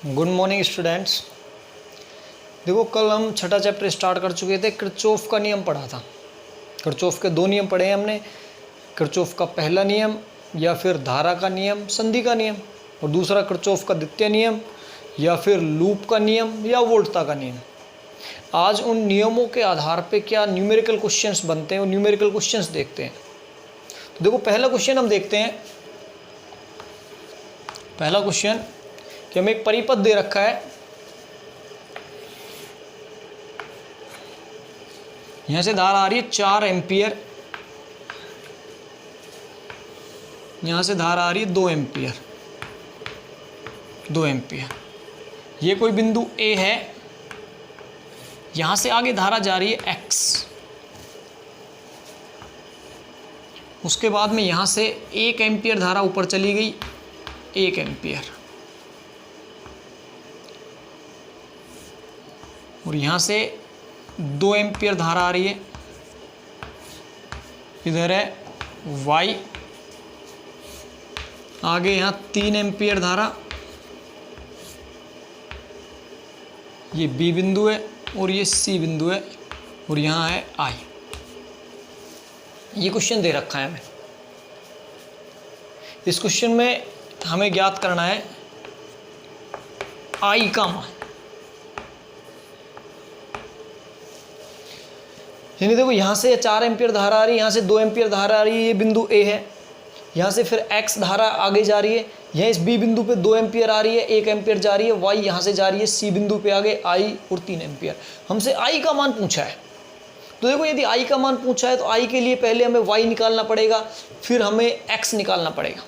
Good morning students. देखो कल हम छठा चैप्टर स्टार्ट कर चुके थे। किरचॉफ का नियम पढ़ा था। किरचॉफ के दो नियम पढ़े हैं हमने। किरचॉफ का पहला नियम या फिर धारा का नियम, संधि का नियम, और दूसरा किरचॉफ का द्वितीय नियम या फिर लूप का नियम या वोल्टा का नियम। आज उन नियमों के आधार पे क्या न्यूमेरिकल क्वेश्चंस बनते हैं, वो न्यूमेरिकल क्वेश्चंस देखते हैं। तो देखो पहला क्वेश्चन हम देखते हैं। पहला क्वेश्चन कि हमें एक परिपथ दे रखा है, यहां से धारा आ रही है 4 एम्पियर, यहां से धारा आ रही है 2 एम्पियर, 2 एम्पियर। ये कोई बिंदु ए है, यहां से आगे धारा जा रही है x, उसके बाद में यहां से 1 एम्पियर धारा ऊपर चली गई, 1 एम्पियर, और यहाँ से 2 एम्पियर धारा आ रही है। इधर है y, आगे यहाँ 3 एम्पियर धारा, ये B बिंदु है और ये C बिंदु है, और यहाँ है I। ये क्वेश्चन दे रखा है हमें। इस क्वेश्चन में हमें ज्ञात करना है I का मान। यानी देखो यहाँ से 4 एम्पियर धारा आ रही है, यहाँ से 2 एम्पियर धारा आ रही है, ये बिंदु A है। यहाँ से फिर X धारा आगे जा रही है, यहाँ इस B बिंदु पे 2 एम्पियर आ रही है, 1 एम्पियर जा रही है। Y यहाँ से जा रही है C बिंदु पे आगे I और 3 एम्पियर। हमसे I का मान पूछा है। तो देखो यदि I का मान पूछा है तो I के लिए पहले हमें Y निकालना पड़ेगा, फिर हमें X निकालना पड़ेगा।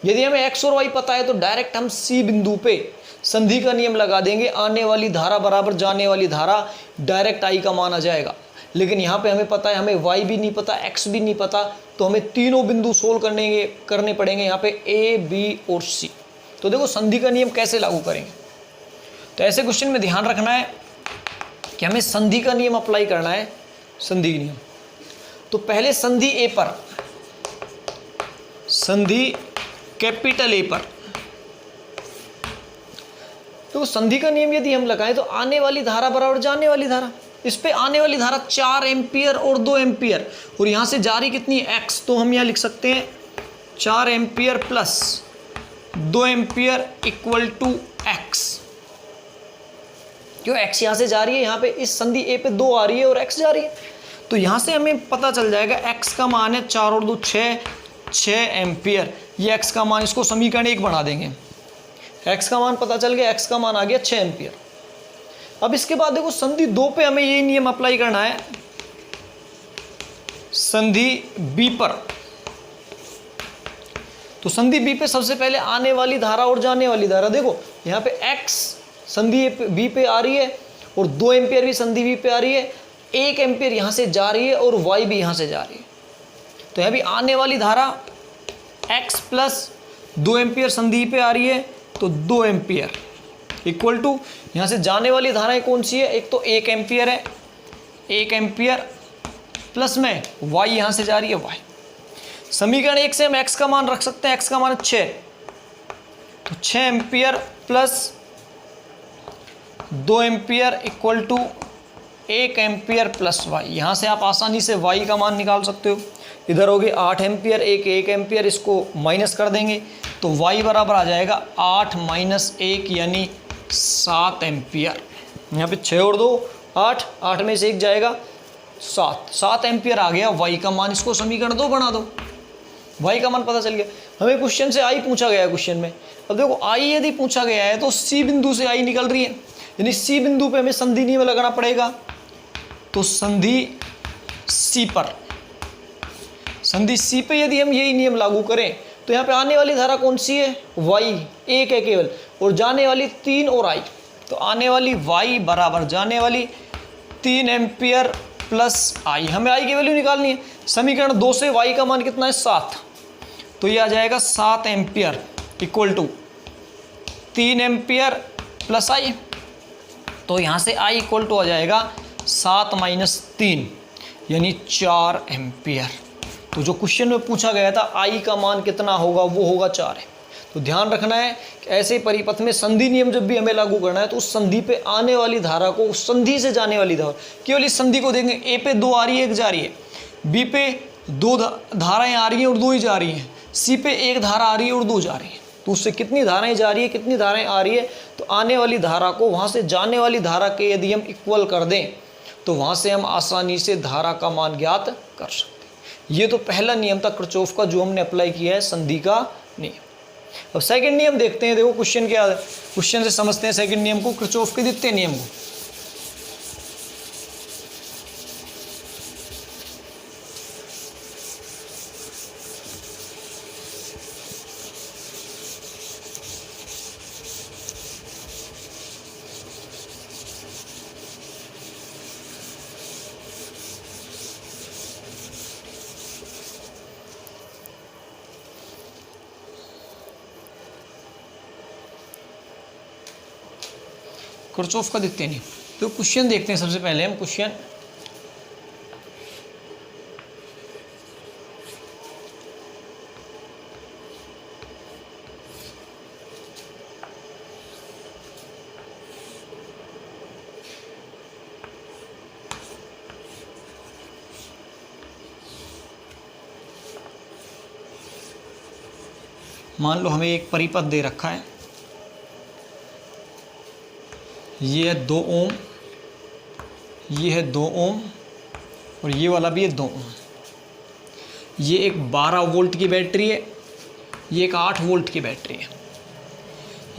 यदि हमें X और Y पता है तो डायरेक्ट हम C बिंदु पे संधि का नियम लगा देंगे, आने वाली धारा बराबर जाने वाली धारा, डायरेक्ट I का मान आ जाएगा। लेकिन यहाँ पे हमें पता है, हमें y भी नहीं पता, x भी नहीं पता, तो हमें तीनों बिंदु सोल्व करने पड़ेंगे यहाँ पे a, b और c। तो देखो संधि का नियम कैसे लागू करेंगे। तो ऐसे क्वेश्चन में ध्यान रखना है कि हमें संधि का नियम अप्लाई करना है। संधि नियम तो पहले संधि a पर, संधि कैपिटल A पर, तो संधि का नियम यदि हम लगाएं तो आने वाली धारा बराबर जाने वाली धारा। इस पे आने वाली धारा 4 एम्पियर और 2 एम्पियर, और यहाँ से जारी कितनी है x, तो हम यहाँ लिख सकते हैं 4 ampere plus 2 ampere equal to x। क्यों x यहाँ से जा रही है, यहाँ पे इस संधि A पे 2 आ रही है और x जा रही है, तो यहाँ से हमें पता चल जाएगा x का मान है 4 और 2 6 एम्पियर। ये x का मान, इसको समीकरण 1 बना देंगे। x का मान पता चल गया, x का मान आ गया 6 एम्पियर। अब इसके बाद देखो संधि 2 पे हमें यही नियम अप्लाई करना है। संधि B पर, तो संधि B पे सबसे पहले आने वाली धारा और जाने वाली धारा, देखो यहाँ पे x संधि B पे आ रही है और 2 एम्पियर भी संधि B पे आ रही है, 1 एम्पियर यहाँ से जा रही है और y भी यहाँ से जा रही है। तो यहाँ भी आने वाली धारा x प्लस 2 एम्पियर संधि पे आ रही है, तो 2 एम्पियर इक्वल टू यहाँ से जाने वाली धाराएं कौन सी है, एक तो 1 एम्पियर है, 1 एम्पियर प्लस में y यहाँ से जा रही है y। समीकरण 1 से हम x का मान रख सकते हैं, x का मान 6, तो 6 ampere plus 2 ampere equal to 1 ampere plus y। यहाँ से आप आसानी से y का मान निकाल सकते हो। इधर हो गए 8 एम्पियर, 1 एम्पियर, इसको माइनस कर देंगे तो y बराबर आ जाएगा 8 माइनस 1 यानी 7 एम्पियर। यहाँ पे 6 और 2 8, 8 में से 1 जाएगा 7 एम्पियर आ गया y का मान। इसको समीकरण 2 बना दो, y का मान पता चल गया। हमें क्वेश्चन से I पूछा गया है क्वेश्चन में। अब देखो I यदि पूछा गया है तो C बिंदु से I निकल रही है, यानी C बिंदु पे हमें संधि नियम लगाना पड़ेगा। तो संधि C पर, संधि C पे यदि हम यही नियम लागू करें तो यहाँ पे आने वाली धारा कौन सी है, y, 1 है केवल, और जाने वाली 3 और I। तो आने वाली y बराबर जाने वाली 3 एम्पियर प्लस I। हमें I की वैल्यू निकालनी है। समीकरण 2 से y का मान कितना है 7, तो ये आ जाएगा 7 ampere equal to 3 ampere plus I। तो यहाँ से I इक्वल टू आ जाएगा 7 माइनस 3 यानी 4 एम्पियर। तो जो क्वेश्चन में पूछा गया था I का मान कितना होगा, वो होगा 4 है। तो ध्यान रखना है कि ऐसे परिपथ में संधि नियम जब भी हमें लागू करना है तो उस संधि पे आने वाली धारा को, उस संधि से जाने वाली धारा, केवल इस संधि को देखेंगे, ए पे 2 आ रही है, 1 जा रही है, बी पे 2 धाराएं आ रही हैं और 2 ही जा रही हैं, सी पे 1 धारा आ रही है और 2 जा रही है। तो उससे कितनी धाराएं जा रही है, कितनी धाराएं आ रही है, तो आने वाली धारा को वहाँ से जाने वाली धारा के यदि हम इक्वल कर दें तो वहाँ से हम आसानी से धारा का मान ज्ञात कर सकते हैं। ये तो पहला नियम था किरचॉफ का जो हमने अप्लाई किया है, संधि का नियम। अब सेकंड नियम देखते हैं। देखो क्वेश्चन क्या है, क्वेश्चन से समझते हैं सेकंड नियम को, किरचॉफ के द्वितीय नियम को। किरचॉफ का द्वितीय नियम। तो क्वेश्चन देखते हैं सबसे पहले हम क्वेश्चन। मान लो हमें एक परिपथ दे रखा है, ये है 2 ओम, ये है 2 ओम और ये वाला भी है 2 ओम। ये एक 12 वोल्ट की बैटरी है, ये एक 8 वोल्ट की बैटरी है।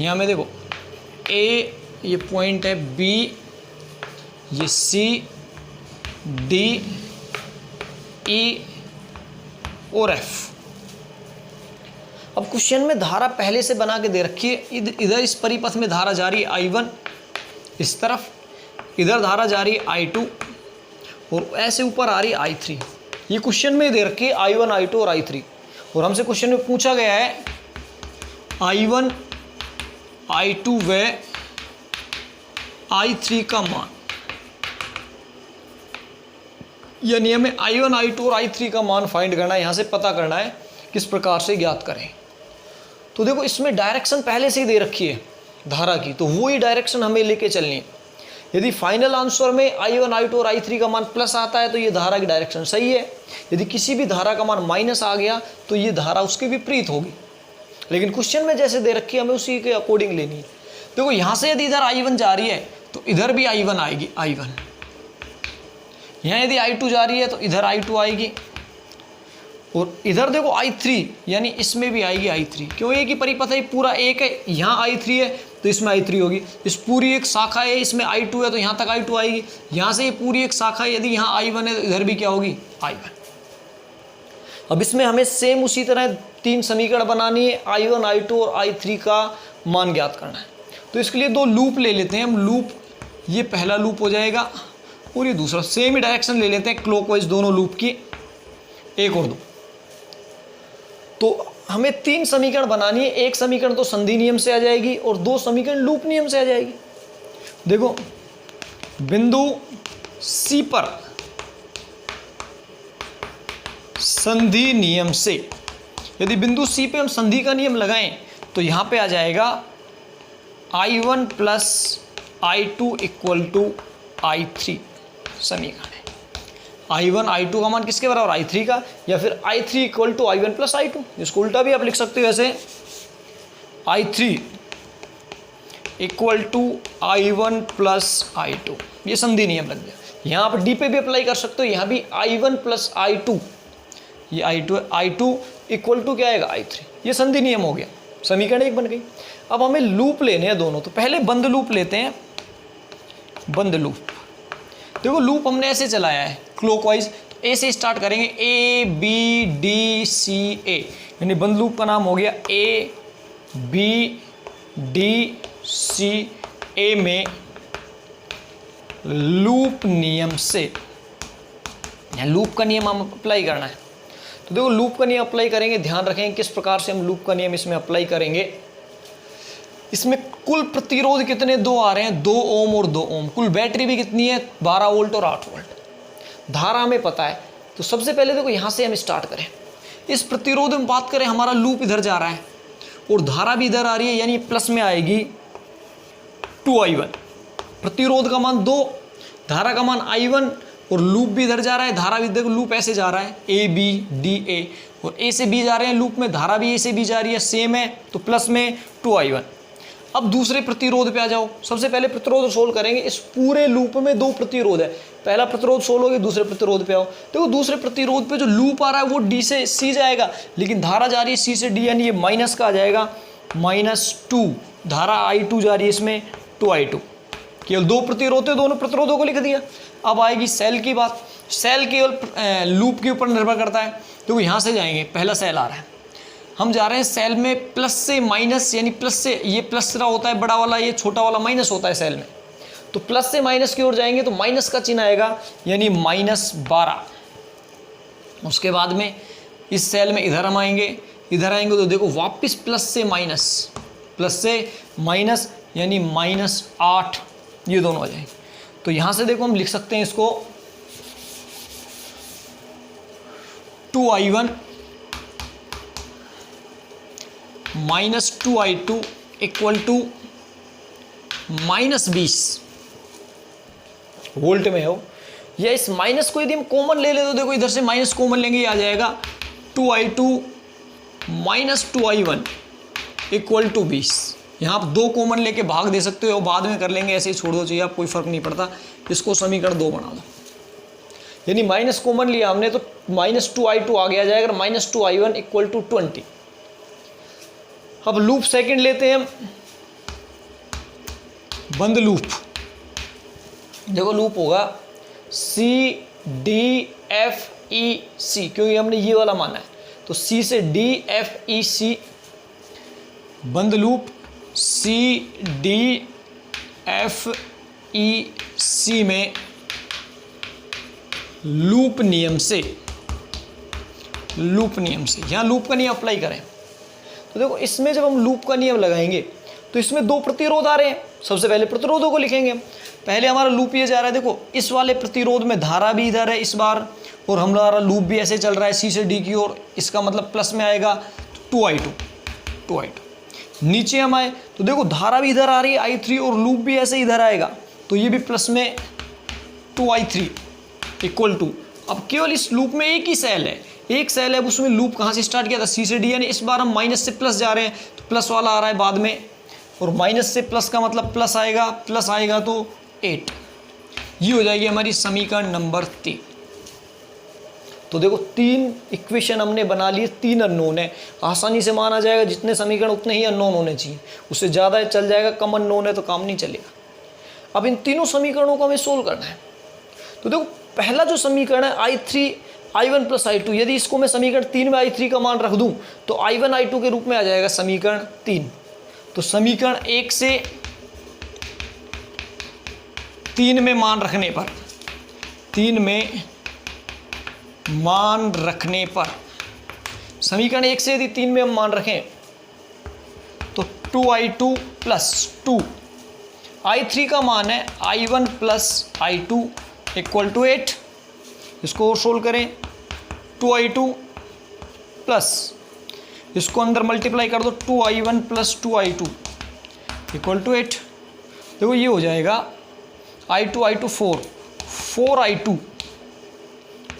यहाँ में देखो ए ये पॉइंट है, बी ये सी, डी, ई और एफ। अब क्वेश्चन में धारा पहले से बना के दे रखी है। इधर इस परिपथ में धारा जा रही है I1 इस तरफ, इधर धारा जा रही है I2 और ऐसे ऊपर आ रही है I3। ये क्वेश्चन में दे रखी है I1, I2 और I3। और हमसे क्वेश्चन में पूछा गया है I1, I2 व I3 का मान, यानी हमें I1, I2 और I3 का मान फाइंड करना है। यहाँ से पता करना है किस प्रकार से ज्ञात करें। तो देखो इसमें डायरेक्शन पहले से ही दे रखी है धारा की, तो वो ही डायरेक्शन हमें लेके चलनी है। यदि फाइनल आंसर में I1, I2 और I3 का मान प्लस आता है तो ये धारा की डायरेक्शन सही है। यदि किसी भी धारा का मान माइनस आ गया तो ये धारा उसके विपरीत होगी। लेकिन क्वेश्चन में जैसे दे रखी है हमें उसी के अकॉर्डिंग लेनी है। देखो यहाँ से यदि इधर I1 जा रही है तो इधर भी I1 आएगी, I1। यहाँ यदि I2 जा रही है तो इधर I2 आएगी और इधर देखो I3, यानी इसमें भी आएगी I3। क्यों? एक ही परिपथ है, पूरा एक है, यहाँ I3 है तो इसमें I3 होगी। इस पूरी एक शाखा है, इसमें I2 है तो यहाँ तक I2 आएगी। यहाँ से ये पूरी एक शाखा है, यदि यहाँ I1 है तो इधर भी क्या होगी, I1। अब इसमें हमें सेम उसी तरह 3 समीकरण बनानी है, I1, I2 और I3 का मान ज्ञात करना है। तो इसके लिए 2 लूप ले लेते हैं हम। लूप, ये पहला लूप हो जाएगा और ये दूसरा। सेम ही डायरेक्शन ले लेते हैं क्लॉकवाइज दोनों लूप की, 1 और 2। तो हमें 3 समीकरण बनानी है। एक समीकरण तो संधि नियम से आ जाएगी और 2 समीकरण लूप नियम से आ जाएगी। देखो बिंदु C पर संधि नियम से, यदि बिंदु C पे हम संधि का नियम लगाएं तो यहाँ पे आ जाएगा I1 plus I2 equal to I3 समीकरण है। I1, I2 का मान किसके बराबर, I3 का, या फिर I3 equal to I1 plus I2। इसको उल्टा भी आप लिख सकते हो ऐसे, I3 equal to I1 plus I2। ये संधि नियम लग गया। यहाँ आप D पे भी अप्लाई कर सकते हो, यहाँ भी I1 प्लस I2, ये I2 है, I2 इक्वल टू क्या आएगा, I3। ये संधि नियम हो गया, समीकरण 1 बन गई। अब हमें लूप लेने हैं दोनों। तो पहले बंद लूप लेते हैं, बंद लूप। देखो लूप हमने ऐसे चलाया है क्लॉकवाइज, तो ए से स्टार्ट करेंगे, A B D C A, यानी बंद लूप का नाम हो गया A B D C A में लूप नियम से, यहाँ लूप का नियम हम अप्लाई करना है। तो देखो लूप का नियम अप्लाई करेंगे, ध्यान रखें किस प्रकार से हम लूप का नियम इसमें अप्लाई करेंगे। इसमें कुल प्रतिरोध कितने, 2 आ रहे हैं, 2 ओम और 2 ओम। कुल बैटरी भी कितनी है, 12 वोल्ट और 8 वोल्ट। धारा हमें पता है, तो सबसे पहले देखो यहाँ से हम स्टार्ट करें। इस प्रतिरोध में बात करें, हमारा लूप इधर जा रहा है और धारा भी इधर आ रही है, यानी प्लस में आएगी 2i1। प्रतिरोध का मान 2, धारा का मान i1, और लूप भी इधर जा रहा है, धारा भी देखो लूप ऐसे जा रहा है a b d a, और a से b जा रहे हैं लूप में, धारा भी a से b जा रही है, सेम है, तो प्लस में 2i1। अब दूसरे प्रतिरोध पे आ जाओ। सबसे पहले प्रतिरोध सोल्व करेंगे। इस पूरे लूप में 2 प्रतिरोध है, पहला प्रतिरोध सोल्व होगा, दूसरे प्रतिरोध पे आओ। देखो दूसरे प्रतिरोध पे जो लूप आ रहा है वो d से c जाएगा, लेकिन धारा जा रही है c से d, यानी ये माइनस का आ जाएगा -2, धारा i2 जा रही है इसमें 2i2। केवल 2 प्रतिरोध थे, दोनों प्रतिरोधों को लिख दिया। अब आएगी सेल की बात। सेल केवल लूप के ऊपर निर्भर करता है। देखो यहाँ से जाएंगे, पहला सेल आ रहा है, हम जा रहे हैं सेल में प्लस से माइनस, यानी प्लस से ये प्लस रहा होता है बड़ा वाला, ये छोटा वाला माइनस होता है सेल में, तो प्लस से माइनस की ओर जाएंगे तो माइनस का चिन्ह आएगा, यानी -12। उसके बाद में इस सेल में इधर हम आएंगे, इधर आएंगे तो देखो वापस प्लस से माइनस यानी -8, ये दोनों आ जाएंगे। तो यहाँ से देखो हम लिख सकते हैं इसको 2i1 -2i2 equal to -20 volt में हो। या इस माइनस को यदि हम कॉमन ले ले तो देखो इधर से माइनस कॉमन लेंगे, ये आ जाएगा 2i2 -2i1 इक्वल टू 20। यहाँ आप 2 कॉमन लेके भाग दे सकते हो, बाद में कर लेंगे, ऐसे ही छोड़ दो, चाहिए आप, कोई फर्क नहीं पड़ता। इसको समीकरण 2 बना दो, यानी माइनस कॉमन लिया हमने तो -2i2 आ गया जाएगा, -2i1 इक्वल टू 20। अब लूप सेकंड लेते हैं हम, बंद लूप। देखो लूप होगा C D F E C, क्योंकि हमने ये वाला माना है, तो C से D F E C बंद loop, C D F E C में लूप नियम से यहाँ लूप का नियम अप्लाई करें तो देखो इसमें जब हम लूप का नियम लगाएंगे तो इसमें 2 प्रतिरोध आ रहे हैं। सबसे पहले प्रतिरोधों को लिखेंगे। पहले हमारा लूप ये जा रहा है, देखो इस वाले प्रतिरोध में धारा भी इधर है इस बार, और हमारा लूप भी ऐसे चल रहा है C से D की ओर, इसका मतलब प्लस में आएगा 2i2। नीचे हम आए तो देखो धारा भी इधर आ रही है i3, और लूप भी ऐसे इधर आएगा, तो ये भी प्लस में 2i3 इक्वल टू, अब केवल इस लूप में एक ही सेल है, एक सेल है, उसमें लूप कहाँ से स्टार्ट किया था, C से D, यानी इस बार हम माइनस से प्लस जा रहे हैं तो प्लस वाला आ रहा है बाद में, और माइनस से प्लस का मतलब प्लस आएगा तो 8। ये हो जाएगी हमारी समीकरण नंबर 3। तो देखो 3 इक्वेशन हमने बना लिए, 3 अननोन है, आसानी से माना जाएगा जितने समीकरण उतने ही अननोन होने चाहिए, उससे ज़्यादा चल जाएगा, कम अननोन है तो काम नहीं चलेगा। अब इन तीनों समीकरणों को हमें सोल्व करना है। तो देखो पहला जो समीकरण है i3 i1 प्लस i2, यदि इसको मैं समीकरण 3 में i3 का मान रख दूं तो i1 i2 के रूप में आ जाएगा समीकरण 3। तो समीकरण 1 से 3 में मान रखने पर समीकरण 1 से यदि 3 में हम मान रखें तो 2i2 प्लस 2, i3 का मान है i1 plus i2 equal to 8। इसको और सोल्व करें, 2i2 प्लस इसको अंदर मल्टीप्लाई कर दो, 2i1 plus 2i2 equal to 8। देखो ये हो जाएगा i2 4i2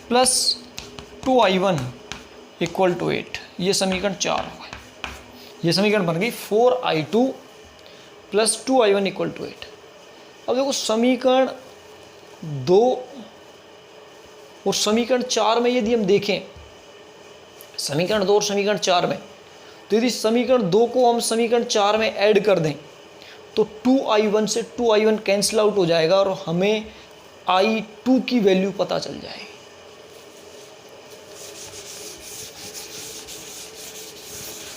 plus 2i1 equal to 8। ये समीकरण 4 होगा। ये समीकरण बन गई 4i2 plus 2i1 equal to 8। अब देखो समीकरण 2 और समीकरण 4 में यदि हम देखें, समीकरण 2 और समीकरण 4 में, तो यदि समीकरण 2 को हम समीकरण 4 में ऐड कर दें तो 2i1 से 2i1 कैंसिल आउट हो जाएगा और हमें i2 की वैल्यू पता चल जाएगी।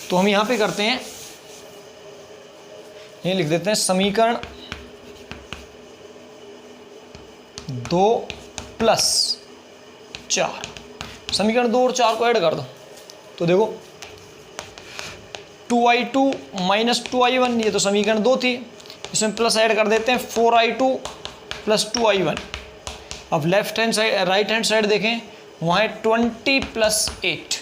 तो हम यहां पे करते हैं, ये लिख देते हैं समीकरण 2 प्लस 4, समीकरण 2 और 4 को ऐड कर दो तो देखो 2i2 माइनस 2i1, ये तो समीकरण 2 थी, इसमें प्लस ऐड कर देते हैं 4i2 प्लस 2i1। अब left hand side right hand side देखें, वहाँ है 20 प्लस 8,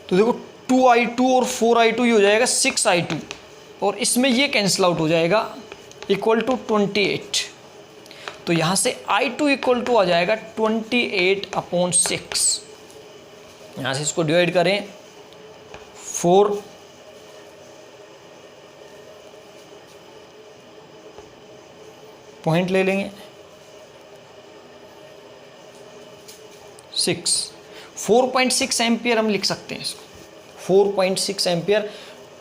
तो देखो 2i2 और 4i2 ये हो जाएगा 6i2 और इसमें ये कैंसिल आउट हो जाएगा इक्वल टू 28। तो यहाँ से i2 इक्वल टू आ जाएगा 28/6। यहाँ से इसको डिवाइड करें 4 पॉइंट ले लेंगे 4.6 एम्पियर हम लिख सकते हैं इसको, 4.6 एम्पियर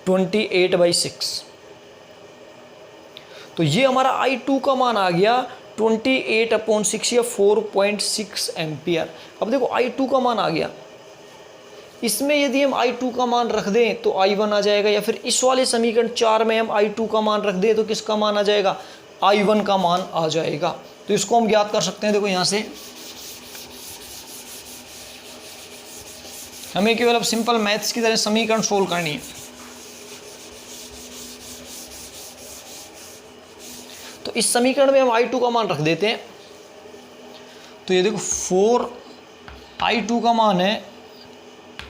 28/6। तो ये हमारा I2 का मान आ गया 28/6 या 4.6 एम्पियर। अब देखो I2 का मान आ गया, इसमें यदि हम I2 का मान रख दें तो I1 आ जाएगा, या फिर इस वाले समीकरण 4 में हम I2 का मान रख दें तो किसका मान आ जाएगा, I1 का मान आ जाएगा। तो इसको हम ज्ञात कर सकते हैं। देखो यहाँ से हमें केवल अब सिंपल मैथ्स की तरह समीकरण सोल्व करनी है। तो इस समीकरण में हम I2 का मान रख देते हैं। तो ये देखो 4i2 का मान है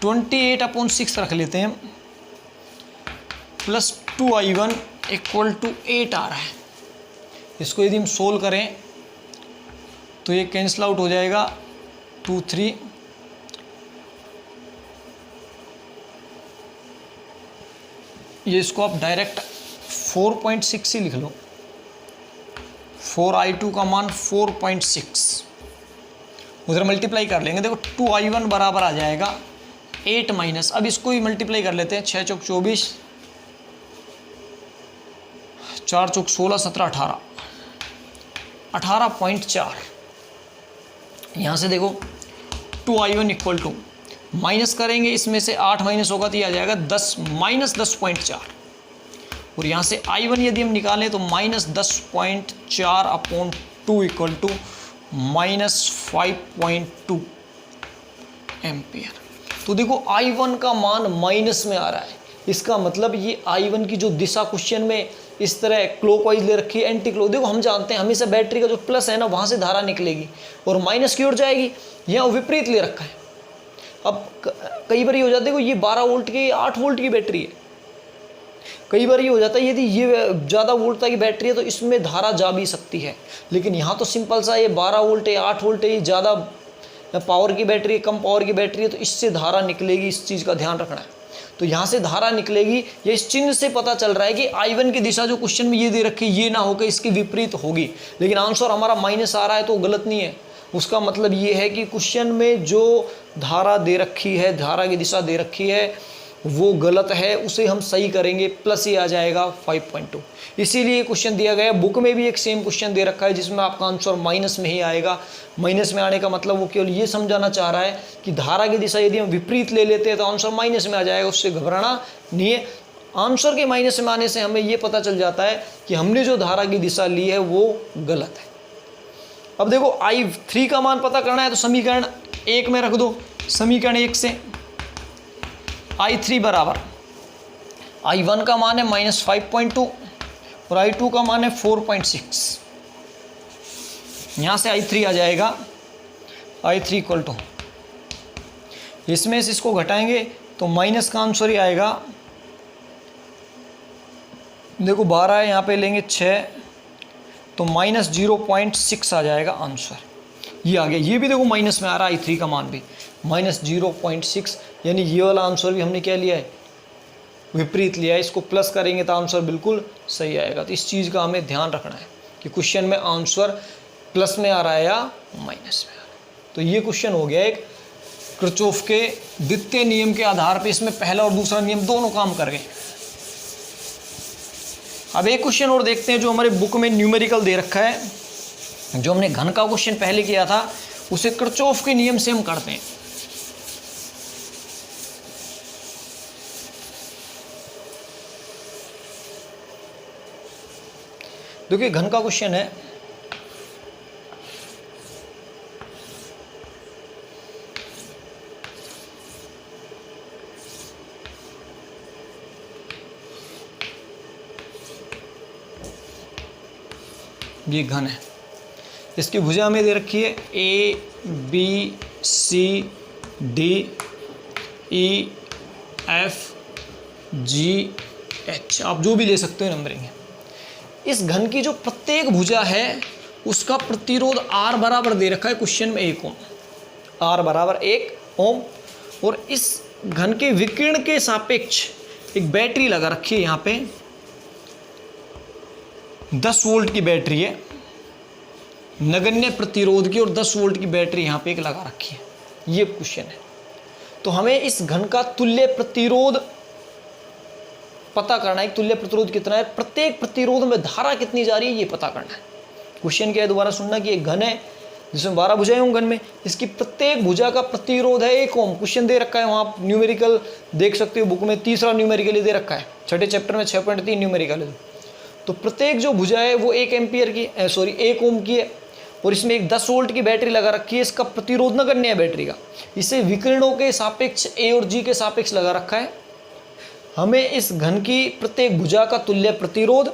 28/6 रख लेते हैं प्लस 2i1 इक्वल टू 8 आ रहा है। इसको यदि हम सोल्व करें तो ये कैंसिल आउट हो जाएगा 2 3, ये इसको आप डायरेक्ट 4.6 ही लिख लो। 4i2 का मान 4.6, उधर मल्टीप्लाई कर लेंगे। देखो 2i1 बराबर आ जाएगा 8 माइनस, अब इसको ही मल्टीप्लाई कर लेते हैं। 6 चौक 24, 4 चौक 16, 17 18, 18.4। यहाँ से देखो 2i1 इक्वल टू माइनस करेंगे, इसमें से 8 माइनस होगा तो ये आ जाएगा 10 माइनस 10.4। और यहाँ से I1 यदि हम निकालें तो माइनस 10.4/2 इक्वल टू -5.2 एम्पियर। तो देखो I1 का मान माइनस में आ रहा है, इसका मतलब ये I1 की जो दिशा क्वेश्चन में इस तरह क्लॉकवाइज ले रखी है, एंटी क्लॉक। देखो हम जानते हैं हमेशा बैटरी का जो प्लस है ना वहाँ से धारा निकलेगी और माइनस की ओर जाएगी, यहाँ विपरीत ले रखा है। अब कई बार ये हो जाता है, देखो ये 12 वोल्ट की 8 वोल्ट की बैटरी है। कई बार ये हो जाता है यदि ये ज़्यादा वोल्टता की बैटरी है तो इसमें धारा जा भी सकती है, लेकिन यहाँ तो सिंपल सा ये 12 वोल्ट है 8 वोल्ट है, ये ज़्यादा पावर की बैटरी है कम पावर की बैटरी है, तो इससे धारा निकलेगी, इस चीज़ का ध्यान रखना है। तो यहाँ से धारा निकलेगी, ये इस चिन्ह से पता चल रहा है कि I1 की दिशा जो क्वेश्चन में ये दे रखी है ये ना होकर इसकी विपरीत होगी, लेकिन आंसर हमारा माइनस आ रहा है तो गलत नहीं है। उसका मतलब ये है कि क्वेश्चन में जो धारा दे रखी है, धारा की दिशा दे रखी है वो गलत है, उसे हम सही करेंगे, प्लस ही आ जाएगा 5.2। इसीलिए क्वेश्चन दिया गया। बुक में भी एक सेम क्वेश्चन दे रखा है जिसमें आपका आंसर माइनस में ही आएगा। माइनस में आने का मतलब वो केवल ये समझाना चाह रहा है कि धारा की दिशा यदि हम विपरीत ले लेते हैं तो आंसर माइनस में आ जाएगा, उससे घबराना नहीं है। आंसर के माइनस में आने से हमें ये पता चल जाता है कि हमने जो धारा की दिशा ली है वो गलत है। अब देखो I3 का मान पता करना है तो समीकरण 1 में रख दो। समीकरण 1 से I3 बराबर I1 का मान है -5.2 और I2 का मान है 4.6। यहाँ से I3 आ जाएगा, I3 इक्वल टू, इसमें से इसको घटाएंगे तो माइनस का आंसर ही आएगा। देखो 12 है, यहाँ पे लेंगे 6 तो -0.6 आ जाएगा आंसर। ये आ गया, ये भी देखो माइनस में आ रहा है I3 का मान भी -0.6, यानी ये वाला आंसर भी हमने क्या लिया है, विपरीत लिया है। इसको प्लस करेंगे तो आंसर बिल्कुल सही आएगा। तो इस चीज़ का हमें ध्यान रखना है कि क्वेश्चन में आंसर प्लस में आ रहा है या माइनस में आ रहा है। तो ये क्वेश्चन हो गया एक किरचॉफ के द्वितीय नियम के आधार पर, इसमें पहला और दूसरा नियम दोनों काम कर गए। अब एक क्वेश्चन और देखते हैं जो हमारे बुक में न्यूमेरिकल दे रखा है। जो हमने घन का क्वेश्चन पहले किया था उसे किरचॉफ के नियम से हम करते हैं। देखिए घन का क्वेश्चन है, ये घन है, इसकी भुजा में दे रखी है A B C D E FGH, आप जो भी ले सकते हो नंबरिंग है। इस घन की जो प्रत्येक भुजा है उसका प्रतिरोध R बराबर दे रखा है क्वेश्चन में 1 ओम, R बराबर 1 ओम। और इस घन के विकिरण के सापेक्ष एक बैटरी लगा रखी है, यहाँ पे 10 वोल्ट की बैटरी है नगण्य प्रतिरोध की, और 10 वोल्ट की बैटरी यहाँ पे एक लगा रखी है। ये क्वेश्चन है। तो हमें इस घन का तुल्य प्रतिरोध पता करना है। तुल्य प्रतिरोध कितना है, प्रत्येक प्रतिरोध में धारा कितनी जा रही है ये पता करना है। क्वेश्चन क्या है, दोबारा सुनना कि एक घन है जिसमें 12 भुजाएं हों घन में, इसकी प्रत्येक भुजा का प्रतिरोध है 1 ओम। क्वेश्चन दे रखा है, वहाँ न्यूमेरिकल देख सकते हो बुक में, तीसरा न्यूमेरिकल दे रखा है, छठे चैप्टर में 6.3 न्यूमेरिकल है। तो प्रत्येक जो भुजा है वो 1 एम्पियर की 1 ओम की है, और इसमें एक 10 वोल्ट की बैटरी लगा रखी है। इसका प्रतिरोध नगण्य है बैटरी का, इसे विकिरणों के सापेक्ष A और G के सापेक्ष लगा रखा है। हमें इस घन की प्रत्येक भुजा का तुल्य प्रतिरोध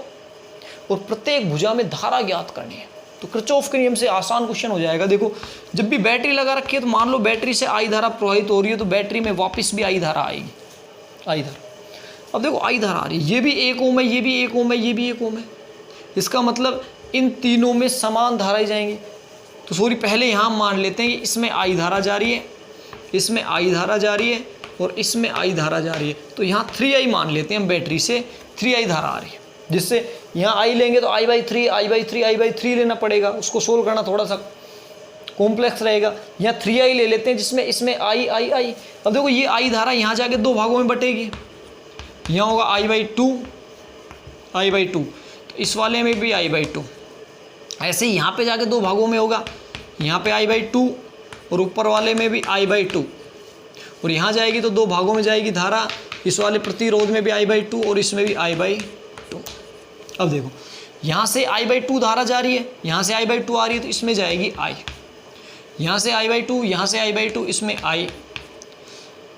और प्रत्येक भुजा में धारा ज्ञात करनी है। तो किरचॉफ के नियम से आसान क्वेश्चन हो जाएगा। देखो, जब भी बैटरी लगा रखी है तो मान लो बैटरी से आई धारा प्रवाहित हो रही है, तो बैटरी में वापस भी आई धारा आएगी, आई धारा। अब देखो आई धारा आ रही है, ये भी 1 ओम है, ये भी 1 ओम है, ये भी 1 ओम है। इसका मतलब इन तीनों में समान धाराएं जाएंगी। तो सॉरी, पहले यहाँ मान लेते हैं कि इसमें आई धारा जा रही है, इसमें आई धारा जा रही है, और इसमें आई धारा जा रही है। तो यहाँ 3i मान लेते हैं हम, बैटरी से 3i धारा आ रही है, जिससे यहाँ आई लेंगे तो i/3 लेना पड़ेगा। उसको सोल्व करना थोड़ा सा कॉम्प्लेक्स रहेगा। यहाँ 3i ले लेते हैं, जिसमें इसमें आई। अब देखो ये आई धारा यहाँ जाके 2 भागों में बटेगी। यहाँ होगा i/2, तो इस वाले में भी i/2। ऐसे ही यहाँ पे जाके 2 भागों में होगा, यहाँ पे i/2 और ऊपर वाले में भी i/2, और यहाँ जाएगी तो 2 भागों में जाएगी धारा। इस वाले प्रतिरोध में भी i/2 और इसमें भी i/2। अब देखो यहाँ से i/2 धारा जा रही है, यहाँ से i/2 आ रही है, तो इसमें जाएगी i। यहाँ से i/2, यहाँ से i/2, इसमें i।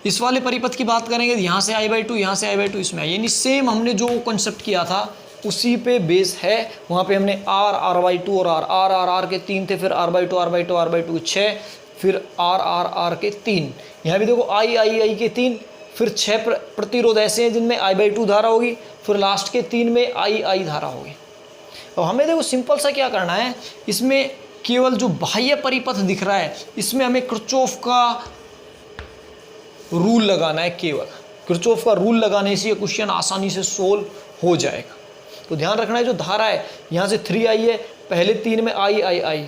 इस वाले परिपथ की बात करेंगे, यहाँ से i/2, यहाँ से i/2, इसमें i। यानी सेम हमने जो कंसेप्ट किया था उसी पे बेस है। वहाँ पे हमने r/2 और r के 3 थे, फिर r/2 6, फिर r के 3। यहाँ भी देखो i के 3, फिर 6 प्रतिरोध ऐसे हैं जिनमें i/2 धारा होगी, फिर लास्ट के 3 में i धारा होगी। अब हमें देखो सिंपल सा क्या करना है, इसमें केवल जो बाह्य परिपथ दिख रहा है इसमें हमें किरचॉफ का रूल लगाना है। केवल किरचॉफ का रूल लगाने से ये क्वेश्चन आसानी से सोल्व हो जाएगा। तो ध्यान रखना है, जो धारा है यहाँ से 3i है, पहले 3 में i,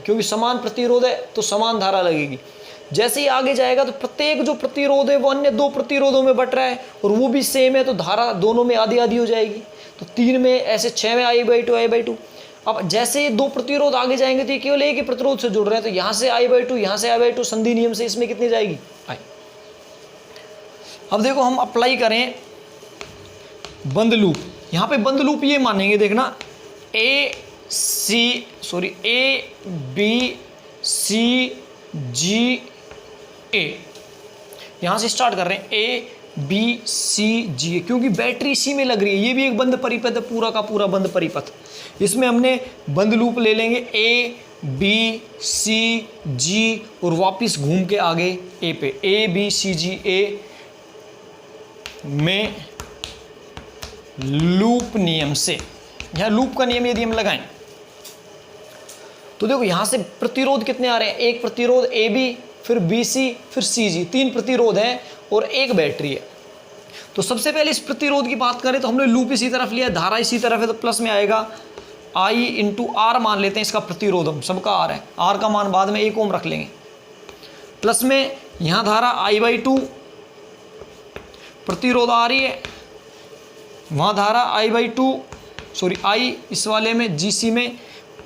क्योंकि समान प्रतिरोध है तो समान धारा लगेगी। जैसे ही आगे जाएगा तो प्रत्येक जो प्रतिरोध है वो अन्य 2 प्रतिरोधों में बट रहा है, और वो भी सेम है, तो धारा दोनों में आधी आधी हो जाएगी। तो 3 में ऐसे 6 में i/2। अब जैसे ये 2 प्रतिरोध आगे जाएंगे तो ये केवल एक ही प्रतिरोध से जुड़ रहे हैं, तो यहाँ से i/2, यहाँ से i/2, संधि नियम से इसमें कितनी जाएगी i। अब देखो हम अप्लाई करें बंद लूप। यहाँ पे बंद लूप ये मानेंगे, देखना A B C G A, यहाँ से स्टार्ट कर रहे हैं A B C G A, क्योंकि बैटरी इसी में लग रही है। ये भी एक बंद परिपथ है, पूरा का पूरा बंद परिपथ। इसमें हमने बंद लूप ले लेंगे A B C G और वापस घूम के आगे A पे, A B C G A में लूप नियम से। यहाँ लूप का नियम यदि हम लगाएं तो देखो यहाँ से प्रतिरोध कितने आ रहे हैं, एक प्रतिरोध AB, फिर BC, फिर CG, 3 प्रतिरोध हैं और एक बैटरी है। तो सबसे पहले इस प्रतिरोध की बात करें तो हमने लूप इसी तरफ लिया, धारा इसी तरफ है, तो प्लस में आएगा I × R मान लेते हैं इसका प्रतिरोध, हम सबका R है, R का मान बाद में 1 ओम रख लेंगे। प्लस में यहाँ धारा I/2 प्रतिरोध आ रही है, वहाँ धारा I इस वाले में GC में,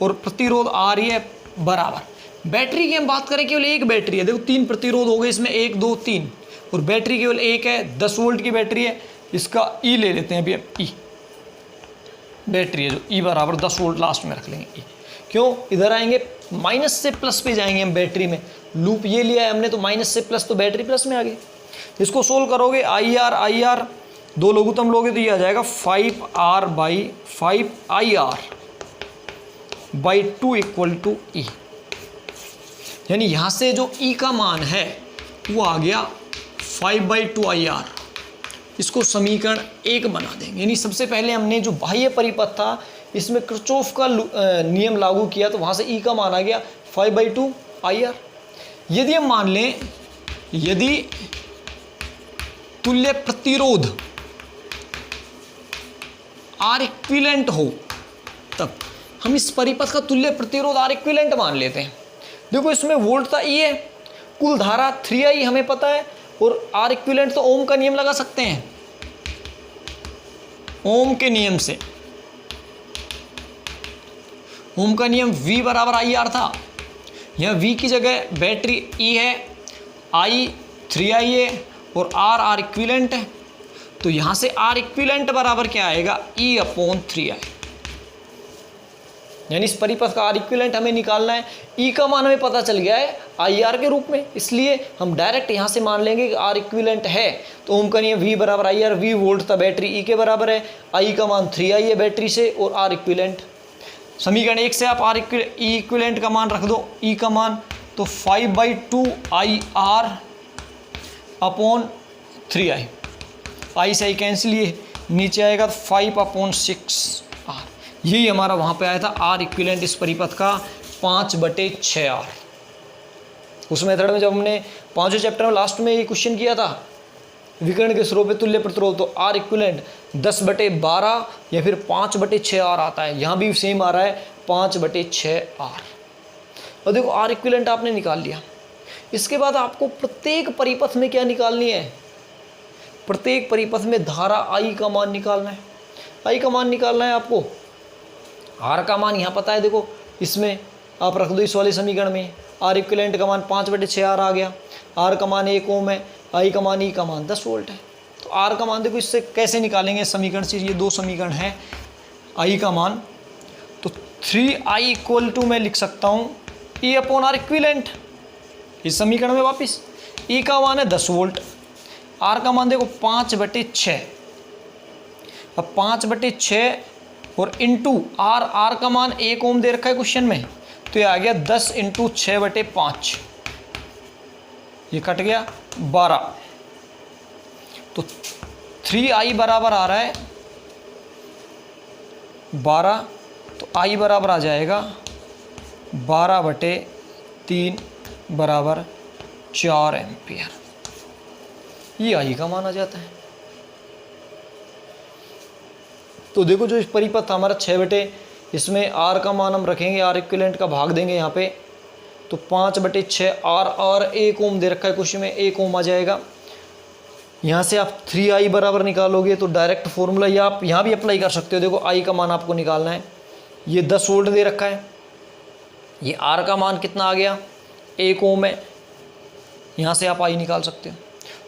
और प्रतिरोध आ रही है बराबर। बैटरी की हम बात करें, केवल एक बैटरी है। देखो 3 प्रतिरोध हो गए इसमें, 1 2 3, और बैटरी केवल एक है, 10 वोल्ट की बैटरी है। इसका E ले लेते हैं अभी, अब E बैटरी है जो E बराबर 10 वोल्ट लास्ट में रख लेंगे E। क्यों, इधर आएंगे माइनस से प्लस पे जाएंगे हम बैटरी में। लूप ये लिया है हमने, तो माइनस से प्लस, तो बैटरी प्लस में आ गई। इसको सोल्व करोगे IR 2 लघुत्तम लोगे तो ये आ जाएगा 5R/5IR/2 = E। यानी यहाँ से जो E का मान है वो आ गया 5/2IR, इसको समीकरण 1 बना देंगे। यानी सबसे पहले हमने जो बाह्य परिपथ था इसमें किरचॉफ का नियम लागू किया, तो वहाँ से E का मान आ गया 5/2 IR। यदि हम मान लें यदि तुल्य प्रतिरोध R इक्विवेलेंट हो, तब हम इस परिपथ का तुल्य प्रतिरोध R इक्विवेलेंट मान लेते हैं। देखो इसमें वोल्ट था E है, कुल धारा 3I हमें पता है, और R इक्विवेलेंट तो ओम का नियम लगा सकते हैं। ओम के नियम से ओम का नियम V बराबर IR था। यह V की जगह बैटरी E है, I 3I है और R इक्विवेलेंट है। तो यहां से R इक्विवेलेंट बराबर क्या आएगा, E/3I। यानी इस परिपथ का R इक्विवेलेंट हमें निकालना है। E का मान हमें पता चल गया है IR के रूप में, इसलिए हम डायरेक्ट यहां से मान लेंगे कि R इक्विवेलेंट है। तो ओम का नियम V बराबर IR, V वोल्ट था, बैटरी E के बराबर है, I का मान 3I है बैटरी से, और R इक्विवेलेंट। समीकरण 1 से आप E इक्विवेलेंट का मान रख दो, E का मान, तो 5/2 IR/3I। I से I कैंसिल, ये नीचे आएगा 5/6 R। यही हमारा वहाँ पे आया था R इक्विवेलेंट इस परिपथ का 5/6 R। उस मेथड में जब हमने 5वें चैप्टर में लास्ट में ये क्वेश्चन किया था विकर्ण के स्रोत पे तुल्य प्रतिरोध, तो R इक्विवेलेंट 10/12 या फिर 5/6 R आता है। यहाँ भी सेम आ रहा है 5/6 R। और देखो R इक्विवेलेंट आपने निकाल लिया। इसके बाद आपको प्रत्येक परिपथ में क्या निकालनी है, प्रत्येक परिपथ में धारा I का मान निकालना है। I का मान निकालना है आपको। R का मान यहाँ पता है, देखो इसमें आप रख दो इस वाले समीकरण में। R इक्विवेलेंट का मान 5/6 R आ गया। R का मान 1 ओम है, I का मान E का मान 10 वोल्ट है। तो R का मान देखो इससे कैसे निकालेंगे समीकरण से, ये दो समीकरण है। I का मान तो 3I = मैं लिख सकता हूँ E/R इक्विवेलेंट। इस समीकरण में वापस E का मान है 10 वोल्ट, R का मान देखो 5/6। अब 5/6 और इंटू R का मान 1 ओम दे रखा है क्वेश्चन में, तो ये आ गया 10 × 6/5, ये कट गया 12। तो 3I बराबर आ रहा है 12, तो I बराबर आ जाएगा 12/3 बराबर 4 एम्पियर। ये I का मान आ जाता है। तो देखो जो इस परिपथ हमारा 6 इसमें R का मान हम रखेंगे, R इक्विवेलेंट का भाग देंगे यहाँ पे, तो 5/6 R और 1 ओम दे रखा है क्वेश्चन में, 1 ओम आ जाएगा। यहाँ से आप 3I बराबर निकालोगे तो डायरेक्ट फॉर्मूला या आप यहाँ भी अप्लाई कर सकते हो। देखो I का मान आपको निकालना है, ये 10 वोल्ट दे रखा है, ये R का मान कितना आ गया 1 ओम है, यहाँ से आप I निकाल सकते हो।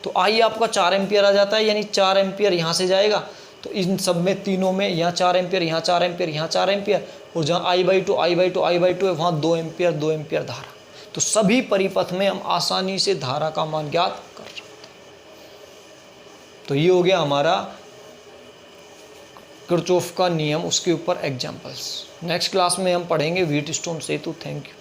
तो I आपका 4 एम्पियर आ जाता है, यानी 4 एम्पियर यहाँ से जाएगा, तो इन सब में तीनों में यहाँ 4 एम्पियर, यहाँ 4 एम्पियर, यहाँ 4 एम्पियर, और जहाँ I/2 है वहाँ 2 एम्पियर धारा। तो सभी परिपथ में हम आसानी से धारा का मान ज्ञात कर सकते हैं। तो ये हो गया हमारा किरचॉफ का नियम, उसके ऊपर एग्जाम्पल्स। नेक्स्ट क्लास में हम पढ़ेंगे व्हीटस्टोन सेतु। Thank you.